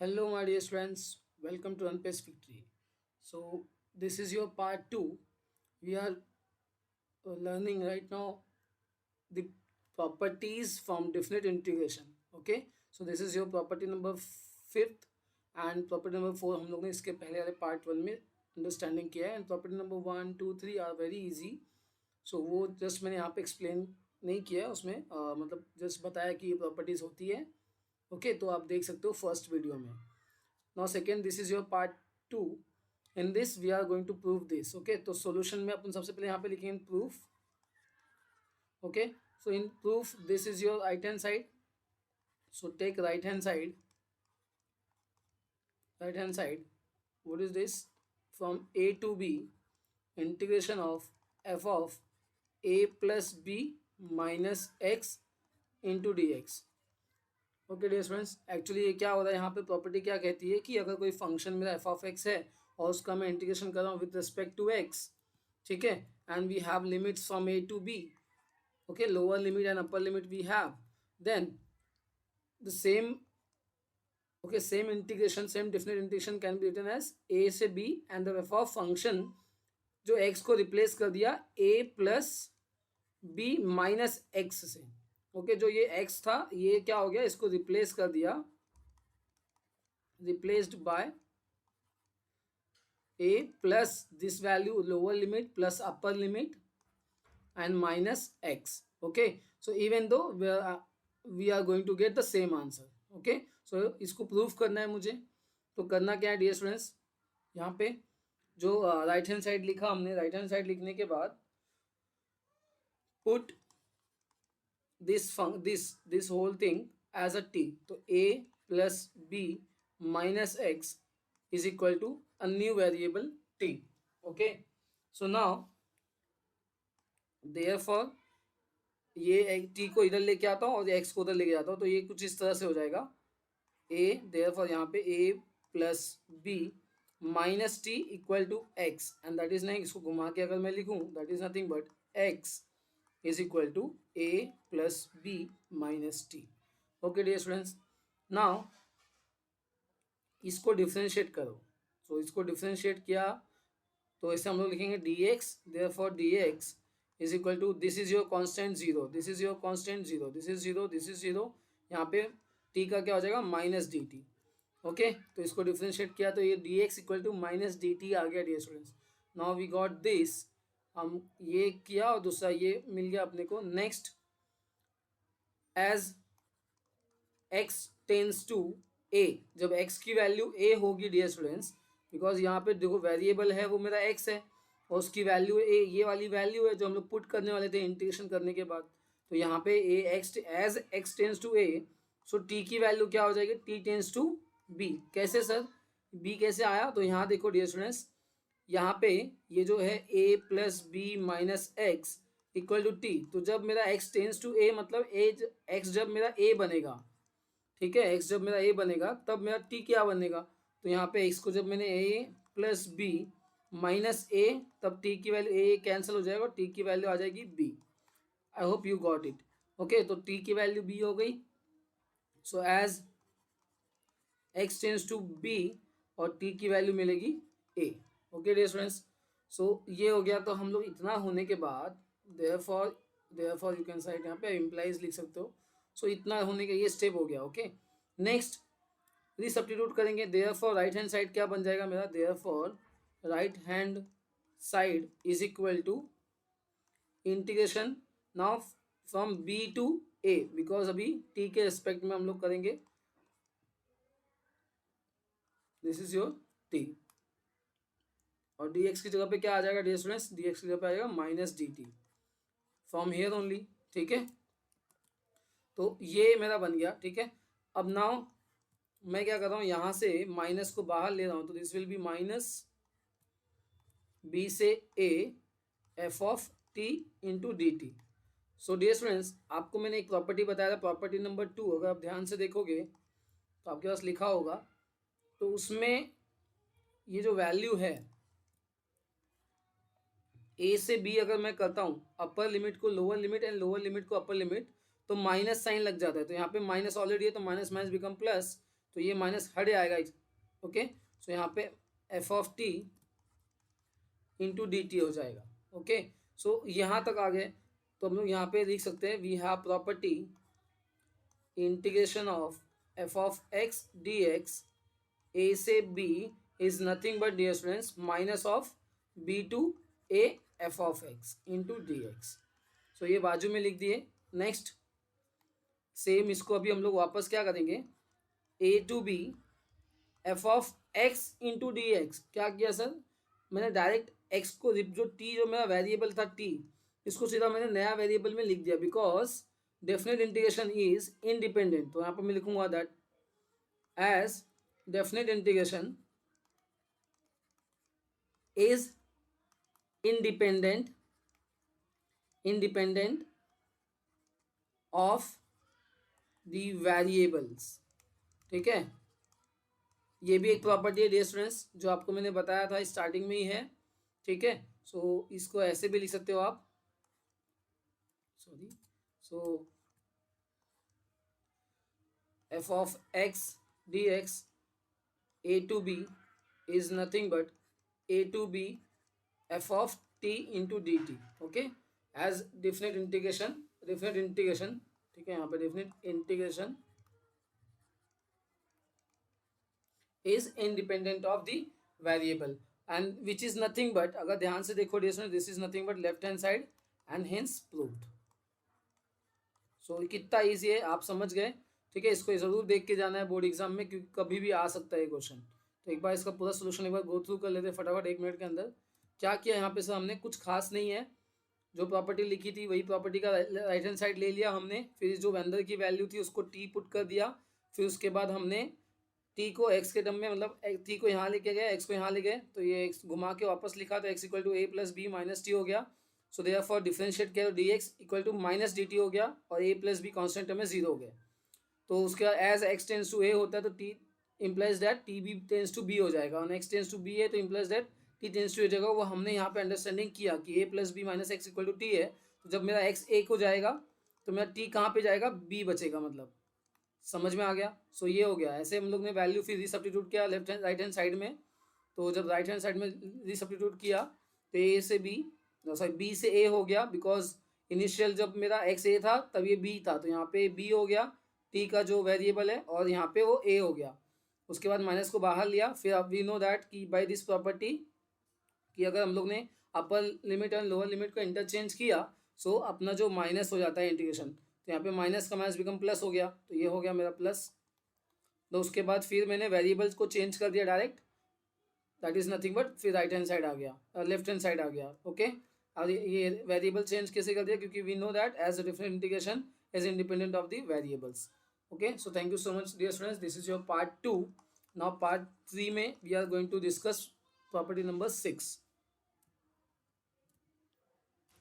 Hello, my dear friends. Welcome to Unpaced Victory. So, this is your part two. We are learning right now the properties from definite integration. Okay, so this is your property number fifth and property number four. हम लोग ने इसके पहले वाले part one में understanding किया है and property number one two three are very easy. So वो जस्ट मैंने यहाँ पे एक्सप्लेन नहीं किया है उसमें मतलब जस्ट बताया कि ये प्रॉपर्टीज होती है. ओके तो आप देख सकते हो फर्स्ट वीडियो में. Now second, this is your part 2. In this we are going to prove this. Okay, तो solution में अपन सबसे पहले यहाँ पे लिखेंगे proof. Okay, so in proof this is your right hand side. So take right hand side. Right hand side, what is this? From a to b, integration of f of a plus b minus x into dx. Okay dear friends, actually ये क्या हो रहा है यहाँ पे property क्या कहती है कि अगर कोई फंक्शन मेरा एफ ऑफ एक्स है और उसका मैं इंटीग्रेशन कर रहा हूँ विद रिस्पेक्ट टू एक्स, ठीक है, and we have limits from a to b. Okay, lower limit and upper limit we have, then the same okay same integration, same definite integration can be written as a से b and the f of function जो x को replace कर दिया a plus B minus x से. Okay जो ये x था ये क्या हो गया, इसको रिप्लेस कर दिया, replaced by a plus this value lower limit plus upper limit and minus x. Okay so even though we are going to get the same answer. Okay so इसको प्रूव करना है मुझे. तो करना क्या है डियर स्टूडेंट्स, यहाँ पे जो राइट हैंड साइड लिखा हमने, राइट हैंड साइड लिखने के बाद put this whole thing as a t. तो a plus b minus x is equal to a new variable t. Okay, so now therefore ये t को इधर लेके आता हूँ और x को उधर लेके जाता हूँ, तो ये कुछ इस तरह से हो जाएगा a, therefore यहाँ पे a plus b minus t equal to x and that is नहीं, इसको घुमा के अगर मैं लिखूँ that is nothing but x is equal to a plus b minus t. Okay dear students, now इसको डिफ्रेंशिएट करो. तो इसको डिफ्रेंशिएट किया तो इसे हम लोग लिखेंगे dx, therefore dx is equal to this is your constant 0, this is your constant 0, this is 0, this is 0, यहाँ पे t का क्या हो जाएगा माइनस डी टी. ओके तो इसको डिफ्रेंशिएट किया तो ये dx equal to minus d t आ गया dear students. Now we got this, हम ये किया और दूसरा ये मिल गया अपने को. Next, as x tends to a, जब x की वैल्यू a होगी डियर स्टूडेंट्स, बिकॉज यहाँ पे देखो वेरिएबल है वो मेरा x है और उसकी वैल्यू a, ये वाली वैल्यू है जो हम लोग पुट करने वाले थे इंटीग्रेशन करने के बाद. तो यहाँ पे a x as x tends to a, so t की वैल्यू क्या हो जाएगी, t टेंस टू b. कैसे सर, b कैसे आया, तो यहाँ देखो डियर स्टूडेंट्स, यहाँ पे ये जो है a plus B minus x equal to t. तो जब मेरा x टेंस टू a मतलब x जब मेरा a बनेगा, ठीक है, x जब मेरा a बनेगा तब मेरा t क्या बनेगा. तो यहाँ पे x को जब मैंने a plus B minus a, तब t की वैल्यू a कैंसिल हो जाएगा और t की वैल्यू आ जाएगी b. I hope you got it. Okay तो t की वैल्यू b हो गई. So as x tends to b और t की वैल्यू मिलेगी a. Okay dear students, so ये हो गया. तो हम लोग इतना होने के बाद देयरफॉर यू कैन साइड यहाँ पे इम्प्लाइज लिख सकते हो. सो इतना होने का ये स्टेप हो गया. ओके नेक्स्ट रीसब्स्टिट्यूट करेंगे. देयरफॉर राइट हैंड साइड क्या बन जाएगा मेरा, therefore right hand side is equal to integration now from b to a, because अभी t के रिस्पेक्ट में हम लोग करेंगे. दिस इज योर t और dx की जगह पे क्या आ जाएगा डियर स्टूडेंट्स, dx की जगह पे आ जाएगा minus d T from here only. ठीक है तो ये मेरा बन गया. ठीक है अब नाउ मैं क्या कर रहा हूँ, यहाँ से माइनस को बाहर ले रहा हूँ, तो this will be minus B से a f of t into d t. So dear students आपको मैंने एक प्रॉपर्टी बताया था, प्रॉपर्टी नंबर 2, अगर आप ध्यान से देखोगे तो आपके पास लिखा होगा. तो उसमें ये जो वैल्यू है a से b अगर मैं करता हूँ, अपर लिमिट को lower limit and lower limit को अपर लिमिट, तो माइनस साइन लग जाता है. तो यहाँ पे माइनस ऑलरेडी है तो माइनस माइनस बिकम प्लस. तो ये माइनस हट जाएगा। ओके, सो यहाँ पे F of t into d t हो जाएगा। ओके, सो यहाँ तक आ गए, तो हम लोग यहाँ पे लिख सकते हैं we have property integration of f of x d x a से b is nothing but dear students minus of b to a f of x into d x. So ये बाजू में लिख दिए। नेक्स्ट सेम इसको अभी हम लोग वापस क्या करेंगे, a to b f of x into d x. क्या किया सर, मैंने डायरेक्ट एक्स को जो टी जो मेरा वेरिएबल था टी, इसको सीधा मैंने नया वेरिएबल में लिख दिया because definite integration is independent. तो यहाँ पर मैं लिखूंगा that as definite integration is independent of the variables। ठीक है, ये भी एक प्रॉपर्टी है डियर स्टूडेंट्स जो आपको मैंने बताया था स्टार्टिंग में ही है। ठीक है, सो इसको ऐसे भी लिख सकते हो आप, sorry, so f of x d x a to b is nothing but a to b f of t into d t. Okay, as definite integration, ठीक है, यहाँ पे definite integration is independent of the variable and which is nothing but, अगर ध्यान से देखो dear this is nothing but left hand side and hence proved. So कितना easy है आप समझ गए। ठीक है, इसको जरूर देख के जाना है बोर्ड एग्जाम में क्योंकि कभी भी आ सकता है क्वेश्चन। तो एक बार इसका पूरा सोल्यूशन एक बार गो थ्रू कर लेते हैं फटाफट 1 मिनट के अंदर। क्या किया यहाँ पे सर हमने, कुछ खास नहीं है, जो प्रॉपर्टी लिखी थी वही प्रॉपर्टी का राइट हैंड साइड ले लिया हमने, फिर जो अंदर की वैल्यू थी उसको टी पुट कर दिया, फिर उसके बाद हमने टी को एक्स के टर्म में, मतलब टी को यहाँ लेके गए, एक्स को यहाँ ले गए, तो ये एक्स घुमा के वापस लिखा तो x equal to A plus B minus t हो गया। सो देयरफॉर डिफरेंशिएट किया तो d x equal to minus d t हो गया और A plus B constant term में 0 हो गया। तो उसके बाद as x tends to A होता है तो t implies that t B tends to B हो जाएगा, और एक्स टेंस टू बी है तो implies that t tense to a जगह। वो हमने यहाँ पे अंडरस्टैंडिंग किया कि a plus B minus x equal to t है, तो जब मेरा एक्स ए को जाएगा तो मेरा टी कहाँ पे जाएगा, बी बचेगा, मतलब समझ में आ गया। सो ये हो गया। ऐसे हम लोग ने वैल्यू फिर रिसब्स्टिट्यूट किया left hand right hand side में, तो जब राइट हैंड साइड में रिसब्स्टिट्यूट किया तो ए से बी, सॉरी बी से ए हो गया बिकॉज इनिशियल जब मेरा एक्स ए था तब ये बी था, तो यहाँ पे बी हो गया टी का जो वेरिएबल है, और यहाँ पे वो ए हो गया। उसके बाद माइनस को बाहर लिया, फिर अब वी नो दैट कि बाय दिस प्रॉपर्टी कि अगर हम लोग ने अपर लिमिट और लोअर लिमिट को इंटरचेंज किया सो अपना जो माइनस हो जाता है इंटीग्रेशन, तो यहाँ पे माइनस का माइनस बिकम प्लस हो गया, तो ये हो गया मेरा प्लस। तो उसके बाद फिर मैंने वेरिएबल्स को चेंज कर दिया direct, that is nothing but फिर राइट हैंड साइड आ गया, लेफ्ट हैंड साइड आ गया। ओके, अब ये वेरिएबल चेंज कैसे कर दिया, क्योंकि we know that as a different integration is independent of the variables. Okay, so thank you so much dear students, this is your part 2। Now part 3 में we are going to discuss property number 6।